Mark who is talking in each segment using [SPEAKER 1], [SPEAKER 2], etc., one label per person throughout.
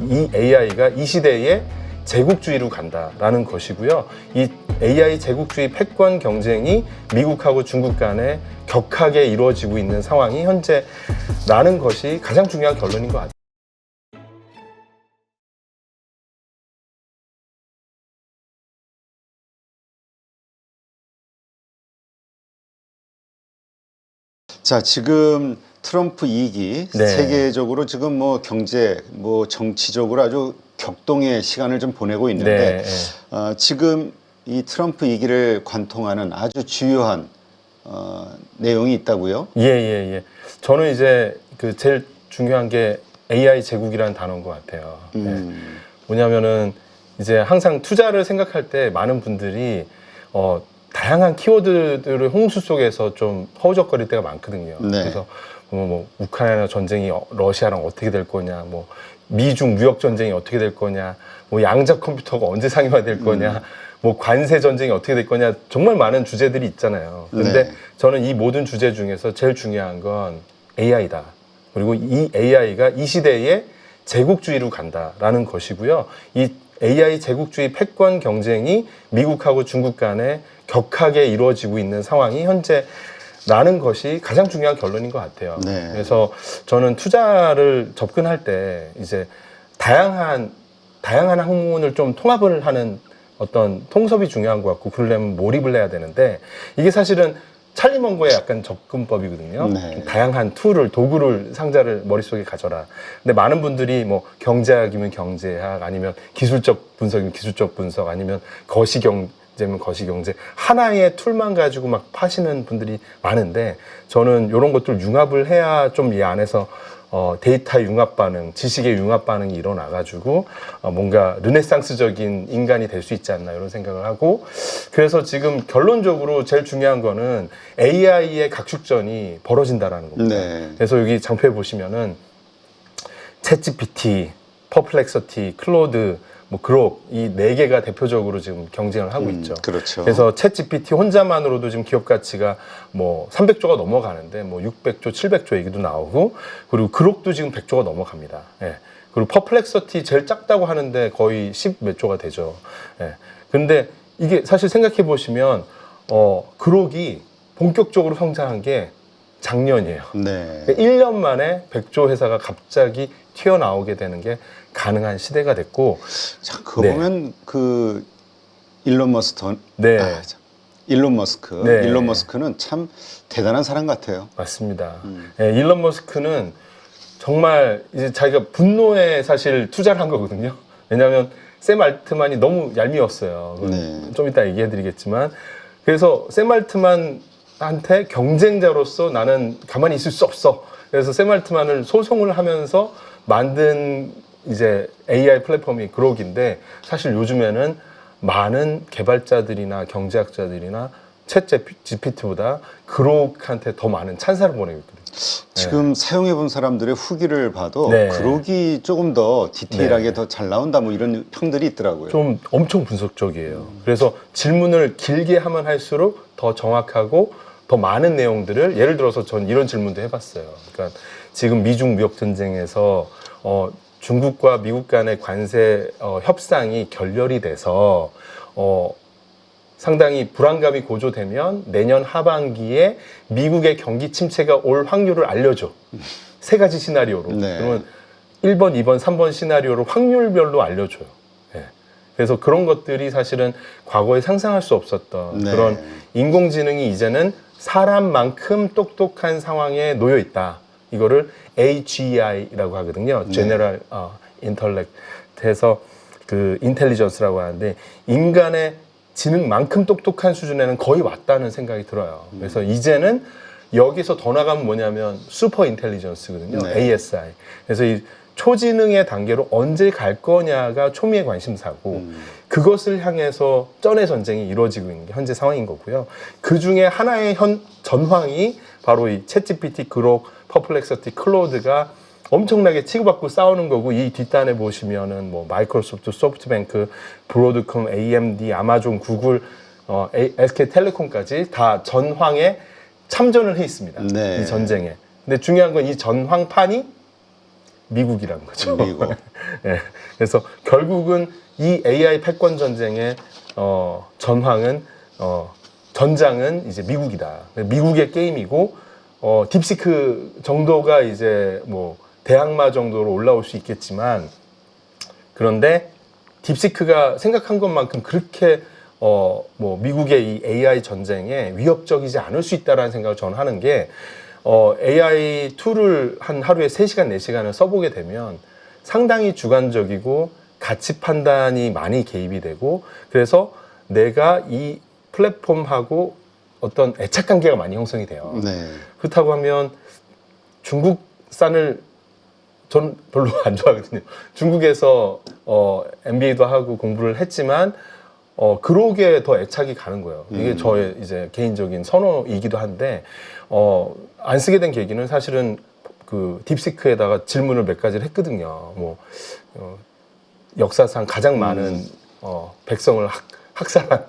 [SPEAKER 1] 이 AI가 이 시대에 제국주의로 간다라는 것이고요. 이 AI 제국주의 패권 경쟁이 미국하고 중국 간에 격하게 이루어지고 있는 상황이 현재라는 것이 가장 중요한 결론인 것 같아요.
[SPEAKER 2] 자, 지금 트럼프 2기
[SPEAKER 1] 네.
[SPEAKER 2] 세계적으로 지금 뭐 경제, 뭐 정치적으로 아주 격동의 시간을 좀 보내고 있는데 지금 이 트럼프 2기를 관통하는 아주 주요한 내용이 있다고요?
[SPEAKER 1] 예. 저는 이제 그 제일 중요한 게 AI 제국이라는 단어인 것 같아요. 뭐냐면은 이제 항상 투자를 생각할 때 많은 분들이 다양한 키워드들을 홍수 속에서 좀 허우적거릴 때가 많거든요.
[SPEAKER 2] 네.
[SPEAKER 1] 그래서 뭐 우크라이나 전쟁이 러시아랑 어떻게 될 거냐, 뭐 미중 무역 전쟁이 어떻게 될 거냐, 뭐 양자 컴퓨터가 언제 상용화될 거냐, 뭐 관세 전쟁이 어떻게 될 거냐, 정말 많은 주제들이 있잖아요. 그런데
[SPEAKER 2] 네.
[SPEAKER 1] 저는 이 모든 주제 중에서 제일 중요한 건 AI다. 그리고 이 AI가 이 시대에 제국주의로 간다라는 것이고요. 이 AI 제국주의 패권 경쟁이 미국하고 중국 간에 격하게 이루어지고 있는 상황이 현재라는 것이 가장 중요한 결론인 것 같아요.
[SPEAKER 2] 네.
[SPEAKER 1] 그래서 저는 투자를 접근할 때 이제 다양한 학문을 좀 통합을 하는 어떤 통섭이 중요한 것 같고, 그러려면 몰입을 해야 되는데, 이게 사실은 찰리 먼거의 약간 접근법이거든요.
[SPEAKER 2] 네.
[SPEAKER 1] 다양한 도구를, 상자를 머릿속에 가져라. 근데 많은 분들이 뭐 경제학이면 경제학, 아니면 기술적 분석이면 기술적 분석, 아니면 거시경제면 거시경제, 하나의 툴만 가지고 막 파시는 분들이 많은데, 저는 이런 것들 융합을 해야 좀 이 안에서 데이터 융합 반응, 지식의 융합 반응이 일어나가지고 뭔가 르네상스적인 인간이 될 수 있지 않나, 이런 생각을 하고, 그래서 지금 결론적으로 제일 중요한 거는 AI의 각축전이 벌어진다라는 겁니다.
[SPEAKER 2] 네.
[SPEAKER 1] 그래서 여기 장표에 보시면은 챗GPT, 퍼플렉서티, 클로드, 뭐 그록, 이 네 개가 대표적으로 지금 경쟁을 하고 있죠.
[SPEAKER 2] 그렇죠.
[SPEAKER 1] 그래서 챗GPT 혼자만으로도 지금 기업 가치가 뭐 300조가 넘어가는데, 뭐 600조, 700조 얘기도 나오고, 그리고 그록도 지금 100조가 넘어갑니다. 예. 그리고 퍼플렉서티 제일 작다고 하는데 거의 10 몇 조가 되죠. 예. 근데 이게 사실 생각해 보시면 그록이 본격적으로 성장한 게 작년이에요.
[SPEAKER 2] 네.
[SPEAKER 1] 1년 만에 100조 회사가 갑자기 튀어나오게 되는 게 가능한 시대가 됐고.
[SPEAKER 2] 자, 그거
[SPEAKER 1] 네.
[SPEAKER 2] 보면 그 일론 머스크,
[SPEAKER 1] 네.
[SPEAKER 2] 일론 머스크,
[SPEAKER 1] 네.
[SPEAKER 2] 일론 머스크는 참 대단한 사람 같아요.
[SPEAKER 1] 맞습니다. 예, 일론 머스크는 정말 이제 자기가 분노에 사실 투자를 한 거거든요. 왜냐하면 샘 알트만이 너무 얄미웠어요. 그건
[SPEAKER 2] 네.
[SPEAKER 1] 좀 이따 얘기해드리겠지만, 그래서 샘 알트만한테 경쟁자로서 나는 가만히 있을 수 없어. 그래서 샘 알트만을 소송을 하면서 만든 이제 AI 플랫폼이 그록인데, 사실 요즘에는 많은 개발자들이나 경제학자들이나 챗 GPT보다 그록한테 더 많은 찬사를 보내고 있거든요.
[SPEAKER 2] 지금 사용해 본 사람들의 후기를 봐도
[SPEAKER 1] 네.
[SPEAKER 2] 그록이 조금 더 디테일하게
[SPEAKER 1] 네.
[SPEAKER 2] 더 잘 나온다, 뭐 이런 평들이 있더라고요.
[SPEAKER 1] 좀 엄청 분석적이에요. 그래서 질문을 길게 하면 할수록 더 정확하고 더 많은 내용들을, 예를 들어서 전 이런 질문도 해봤어요. 그러니까 지금 미중 무역 전쟁에서 중국과 미국 간의 관세 협상이 결렬이 돼서 상당히 불안감이 고조되면 내년 하반기에 미국의 경기 침체가 올 확률을 알려줘. 세 가지 시나리오로.
[SPEAKER 2] 네.
[SPEAKER 1] 그러면 1번, 2번, 3번 시나리오로 확률별로 알려줘요. 예. 그래서 그런 것들이 사실은 과거에 상상할 수 없었던
[SPEAKER 2] 네.
[SPEAKER 1] 그런 인공지능이 이제는 사람만큼 똑똑한 상황에 놓여 있다. 이거를 AGI라고 하거든요.
[SPEAKER 2] 네.
[SPEAKER 1] General Intellect. 해서 그 인텔리전스라고 하는데, 인간의 지능만큼 똑똑한 수준에는 거의 왔다는 생각이 들어요. 그래서 이제는 여기서 더 나가면 뭐냐면 슈퍼 인텔리전스거든요.
[SPEAKER 2] 네.
[SPEAKER 1] ASI. 그래서 이 초지능의 단계로 언제 갈 거냐가 초미의 관심사고, 그것을 향해서 쩐의 전쟁이 이루어지고 있는 게 현재 상황인 거고요. 그 중에 하나의 전황이 바로 이 챗GPT, 그록, 퍼플렉서티, 클로드가 엄청나게 치고받고 싸우는 거고, 이 뒷단에 보시면은 뭐 마이크로소프트, 소프트뱅크, 브로드컴, AMD, 아마존, 구글, SK텔레콤까지 다 전황에 참전을 해 있습니다.
[SPEAKER 2] 네.
[SPEAKER 1] 이 전쟁에. 근데 중요한 건 이 전황판이 미국이라는 거죠.
[SPEAKER 2] 미국.
[SPEAKER 1] 예. 그래서 결국은 이 AI 패권 전쟁의 전황은 전장은 이제 미국이다. 미국의 게임이고 딥시크 정도가 이제 뭐 대항마 정도로 올라올 수 있겠지만 그런데 딥시크가 생각한 것만큼 그렇게 뭐 미국의 이 AI 전쟁에 위협적이지 않을 수 있다라는 생각을 저는 하는 게 AI 툴을 한 하루에 3시간, 4시간을 써보게 되면 상당히 주관적이고 가치 판단이 많이 개입이 되고 그래서 내가 이 플랫폼하고 어떤 애착 관계가 많이 형성이 돼요.
[SPEAKER 2] 네.
[SPEAKER 1] 그렇다고 하면 중국산을 저는 별로 안 좋아하거든요. 중국에서 MBA도 하고 공부를 했지만 그러게 더 애착이 가는 거예요. 이게 저의 이제 개인적인 선호이기도 한데 안 쓰게 된 계기는 사실은 그 딥시크에다가 질문을 몇 가지를 했거든요. 뭐 역사상 가장 많은 백성을 학살한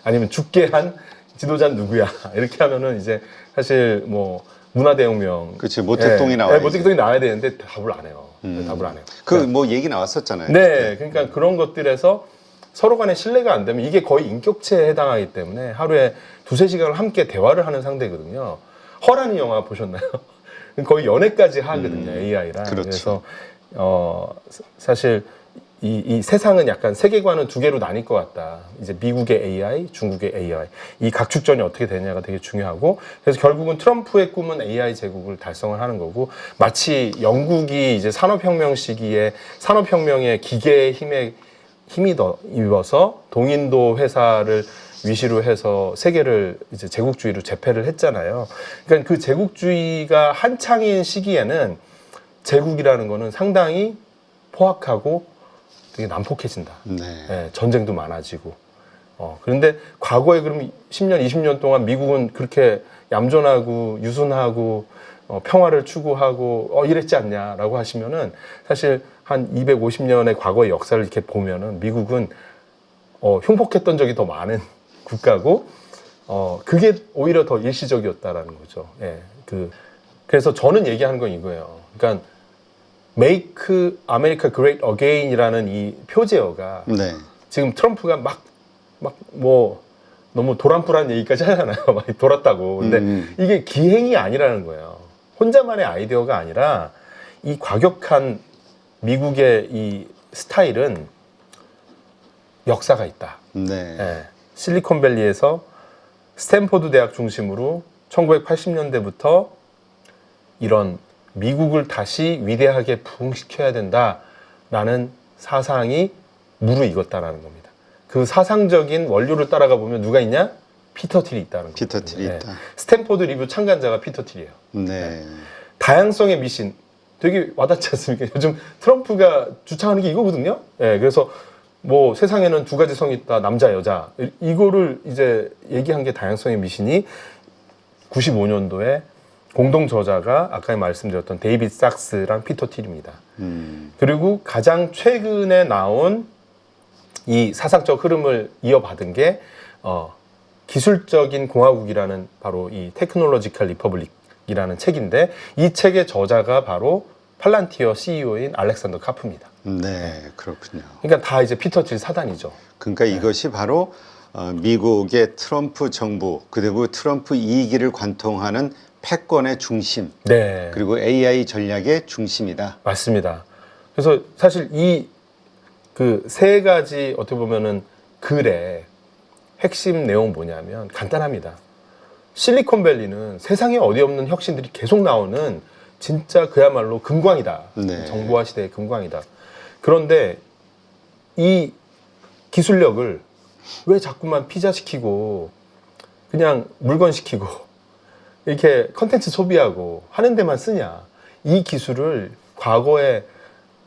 [SPEAKER 1] 아니면 죽게 한 지도자는 누구야? 이렇게 하면은 이제 사실 뭐 문화대혁명,
[SPEAKER 2] 그렇지 모택동이 나와요.
[SPEAKER 1] 모택동이 나와야 되는데 답을 안 해요. 답을 안 해요.
[SPEAKER 2] 그 뭐 얘기 나왔었잖아요.
[SPEAKER 1] 네, 그러니까 그런 것들에서 서로 간에 신뢰가 안 되면 이게 거의 인격체에 해당하기 때문에 하루에 2-3시간을 함께 대화를 하는 상대거든요. 허라는 영화 보셨나요? 거의 연애까지 하거든요, AI랑.
[SPEAKER 2] 그렇죠.
[SPEAKER 1] 그래서 사실 이 세상은 약간 세계관은 2개로 나뉠 것 같다. 이제 미국의 AI, 중국의 AI. 이 각축전이 어떻게 되냐가 되게 중요하고 그래서 결국은 트럼프의 꿈은 AI 제국을 달성을 하는 거고 마치 영국이 이제 산업혁명 시기에 산업혁명의 기계의 힘이 더 입어서 동인도 회사를 위시로 해서 세계를 이제 제국주의로 재패를 했잖아요. 그러니까 그 제국주의가 한창인 시기에는 제국이라는 거는 상당히 포악하고 되게 난폭해진다.
[SPEAKER 2] 네.
[SPEAKER 1] 예, 전쟁도 많아지고. 그런데 과거에 그럼 10년, 20년 동안 미국은 그렇게 얌전하고 유순하고 평화를 추구하고 이랬지 않냐라고 하시면은 사실 한 250년의 과거의 역사를 이렇게 보면은 미국은 흉폭했던 적이 더 많은 국가고 그게 오히려 더 일시적이었다라는 거죠. 예, 그래서 저는 얘기하는 건 이거예요. 그러니까 Make America Great Again이라는 이 표제어가
[SPEAKER 2] 네.
[SPEAKER 1] 지금 트럼프가 막 뭐 너무 도란뿌란 얘기까지 하잖아요. 많이 돌았다고. 근데 이게 기행이 아니라는 거예요. 혼자만의 아이디어가 아니라 이 과격한 미국의 이 스타일은 역사가 있다.
[SPEAKER 2] 네.
[SPEAKER 1] 예, 실리콘밸리에서 스탠포드 대학 중심으로 1980년대부터 이런 미국을 다시 위대하게 부흥시켜야 된다라는 사상이 무르익었다라는 겁니다. 그 사상적인 원료를 따라가 보면 누가 있냐? 피터 틸이 있다는 거예요.
[SPEAKER 2] 피터 틸이 있다.
[SPEAKER 1] 스탠포드 리뷰 참가자가 피터 틸이에요.
[SPEAKER 2] 네.
[SPEAKER 1] 다양성의 미신 되게 와닿지 않습니까? 요즘 트럼프가 주창하는 게 이거거든요. 예, 그래서 뭐 세상에는 2가지 성이 있다. 남자, 여자. 이거를 이제 얘기한 게 다양성의 미신이 95년도에 공동 저자가 아까 말씀드렸던 데이비드 sak스랑 피터 틸입니다. 그리고 가장 최근에 나온 이 사상적 흐름을 이어받은 게 기술적인 공화국이라는 바로 이 테크놀로지컬 리퍼블릭이라는 책인데 이 책의 저자가 바로 팔란티어 CEO인 알렉산더 카프입니다.
[SPEAKER 2] 네, 그렇군요.
[SPEAKER 1] 그러니까 다 이제 피터 틸 사단이죠.
[SPEAKER 2] 그러니까 이것이 바로 미국의 트럼프 정부 그리고 트럼프 이익을 관통하는 패권의 중심,
[SPEAKER 1] 네,
[SPEAKER 2] 그리고 AI 전략의 중심이다.
[SPEAKER 1] 맞습니다. 그래서 사실 이 그 3가지 어떻게 보면은 글의 핵심 내용 뭐냐면 간단합니다. 실리콘밸리는 세상에 어디 없는 혁신들이 계속 나오는 진짜 그야말로 금광이다.
[SPEAKER 2] 네.
[SPEAKER 1] 정보화 시대의 금광이다. 그런데 이 기술력을 왜 자꾸만 피자시키고 그냥 물건시키고 이렇게 컨텐츠 소비하고 하는 데만 쓰냐. 이 기술을 과거에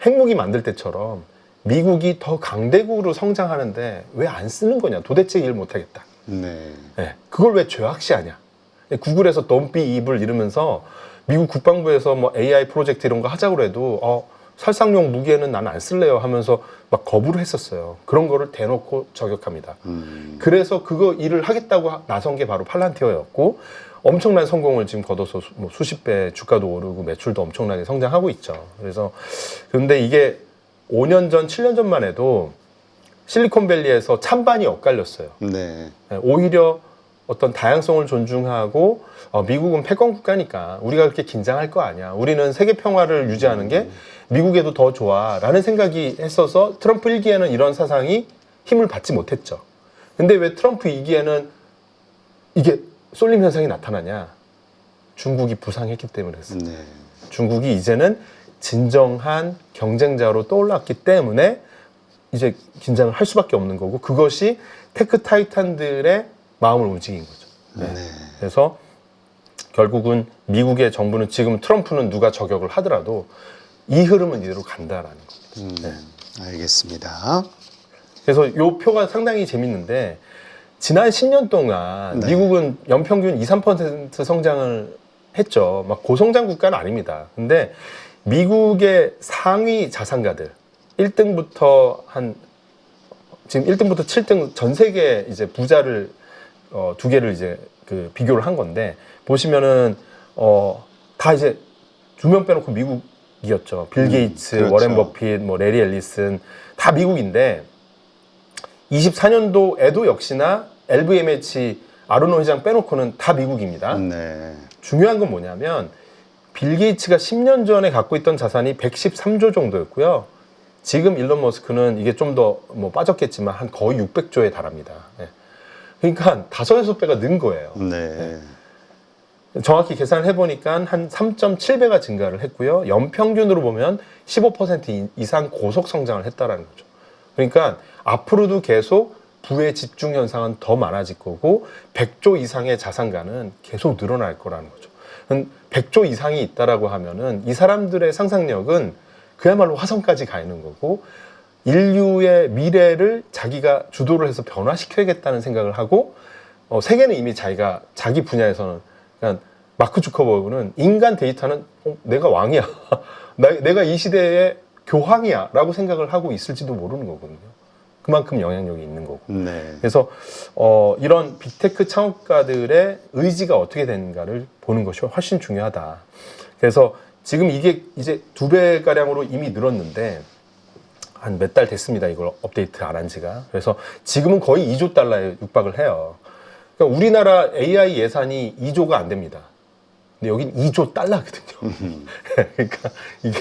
[SPEAKER 1] 핵무기 만들 때처럼 미국이 더 강대국으로 성장하는데 왜 안 쓰는 거냐. 도대체 일 못하겠다.
[SPEAKER 2] 네.
[SPEAKER 1] 네, 그걸 왜 죄악시하냐. 구글에서 Don't be evil 이러면서 미국 국방부에서 뭐 AI 프로젝트 이런 거 하자고 해도 살상용 무기에는 난 안 쓸래요 하면서 막 거부를 했었어요. 그런 거를 대놓고 저격합니다. 그래서 그거 일을 하겠다고 나선 게 바로 팔란티어였고 엄청난 성공을 지금 거둬서 수십 배 주가도 오르고 매출도 엄청나게 성장하고 있죠. 그래서 그런데 이게 5년 전, 7년 전만 해도 실리콘밸리에서 찬반이 엇갈렸어요.
[SPEAKER 2] 네.
[SPEAKER 1] 오히려 어떤 다양성을 존중하고 미국은 패권 국가니까 우리가 그렇게 긴장할 거 아니야. 우리는 세계 평화를 유지하는 게 미국에도 더 좋아라는 생각이 했어서 트럼프 1기에는 이런 사상이 힘을 받지 못했죠. 근데 왜 트럼프 2기에는 이게 쏠림 현상이 나타나냐? 중국이 부상했기 때문에 그랬어요.
[SPEAKER 2] 네.
[SPEAKER 1] 중국이 이제는 진정한 경쟁자로 떠올랐기 때문에 이제 긴장을 할 수밖에 없는 거고, 그것이 테크 타이탄들의 마음을 움직인 거죠. 네.
[SPEAKER 2] 네.
[SPEAKER 1] 그래서 결국은 미국의 정부는 지금 트럼프는 누가 저격을 하더라도 이 흐름은 이대로 간다라는 겁니다.
[SPEAKER 2] 알겠습니다.
[SPEAKER 1] 그래서 이 표가 상당히 재밌는데, 지난 10년 동안
[SPEAKER 2] 네.
[SPEAKER 1] 미국은 연평균 2~3% 성장을 했죠. 막 고성장 국가는 아닙니다. 근데 미국의 상위 자산가들 1등부터 지금 1등부터 7등 전 세계 이제 부자를 두 개를 이제 그 비교를 한 건데, 보시면은 다 이제 두 명 빼놓고 미국이었죠. 빌 게이츠,
[SPEAKER 2] 그렇죠.
[SPEAKER 1] 워렌 버핏, 뭐 레리 앨리슨 다 미국인데, 24년도에도 역시나 LVMH 아르노 회장 빼놓고는 다 미국입니다.
[SPEAKER 2] 네.
[SPEAKER 1] 중요한 건 뭐냐면 빌 게이츠가 10년 전에 갖고 있던 자산이 113조 정도였고요. 지금 일론 머스크는 이게 좀 더 뭐 빠졌겠지만 한 거의 600조에 달합니다. 네. 그러니까 5~6배가 는 거예요.
[SPEAKER 2] 네.
[SPEAKER 1] 정확히 계산을 해보니까 한 3.7배가 증가를 했고요. 연평균으로 보면 15% 이상 고속 성장을 했다라는 거죠. 그러니까 앞으로도 계속 부의 집중 현상은 더 많아질 거고 100조 이상의 자산가는 계속 늘어날 거라는 거죠. 100조 이상이 있다라고 하면은 이 사람들의 상상력은 그야말로 화성까지 가 있는 거고, 인류의 미래를 자기가 주도를 해서 변화시켜야겠다는 생각을 하고, 세계는 이미 자기 분야에서는, 그러니까 마크 주커버그는 인간 데이터는 내가 왕이야. 내가 이 시대의 교황이야 라고 생각을 하고 있을지도 모르는 거거든요. 그만큼 영향력이 있는 거고.
[SPEAKER 2] 네.
[SPEAKER 1] 그래서 이런 빅테크 창업가들의 의지가 어떻게 되는가를 보는 것이 훨씬 중요하다. 그래서 지금 이게 이제 2배가량으로 이미 늘었는데 한 몇 달 됐습니다. 이걸 업데이트 안 한 지가. 그래서 지금은 거의 2조 달러에 육박을 해요. 그러니까 우리나라 AI 예산이 2조가 안 됩니다. 근데 여긴 2조 달러거든요. 그러니까 이게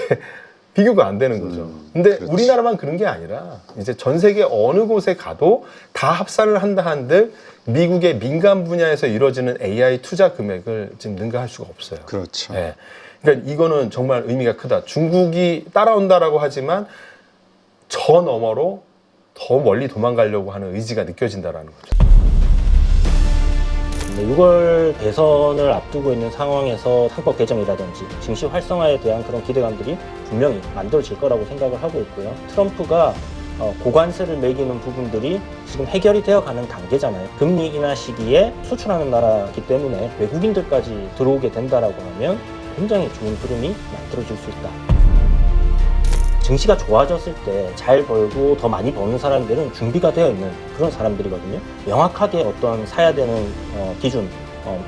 [SPEAKER 1] 비교가 안 되는 거죠. 근데
[SPEAKER 2] 그렇지.
[SPEAKER 1] 우리나라만 그런 게 아니라 이제 전 세계 어느 곳에 가도 다 합산을 한다 한들 미국의 민간 분야에서 이루어지는 AI 투자 금액을 지금 능가할 수가 없어요.
[SPEAKER 2] 그렇죠.
[SPEAKER 1] 네. 그러니까 이거는 정말 의미가 크다. 중국이 따라온다라고 하지만 저 너머로 더 멀리 도망가려고 하는 의지가 느껴진다라는 거죠.
[SPEAKER 3] 6월 대선을 앞두고 있는 상황에서 상법 개정이라든지 증시 활성화에 대한 그런 기대감들이 분명히 만들어질 거라고 생각을 하고 있고요. 트럼프가 고관세를 매기는 부분들이 지금 해결이 되어가는 단계잖아요. 금리 인하 시기에 수출하는 나라이기 때문에 외국인들까지 들어오게 된다라고 하면 굉장히 좋은 흐름이 만들어질 수 있다. 증시가 좋아졌을 때 잘 벌고 더 많이 버는 사람들은 준비가 되어 있는 그런 사람들이거든요. 명확하게 어떤 사야 되는 기준,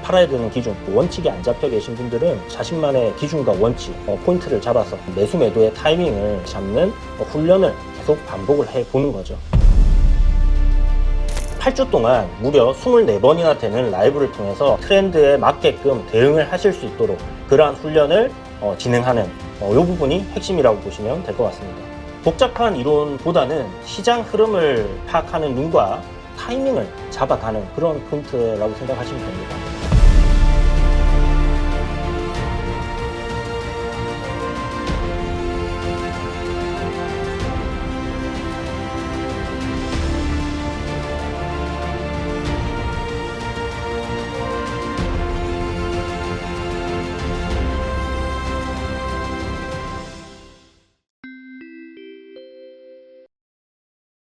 [SPEAKER 3] 팔아야 되는 기준, 원칙이 안 잡혀 계신 분들은 자신만의 기준과 원칙, 포인트를 잡아서 매수 매도의 타이밍을 잡는 훈련을 계속 반복을 해보는 거죠. 8주 동안 무려 24번이나 되는 라이브를 통해서 트렌드에 맞게끔 대응을 하실 수 있도록 그러한 훈련을 진행하는 이 부분이 핵심이라고 보시면 될 것 같습니다. 복잡한 이론보다는 시장 흐름을 파악하는 눈과 타이밍을 잡아가는 그런 포인트라고 생각하시면 됩니다.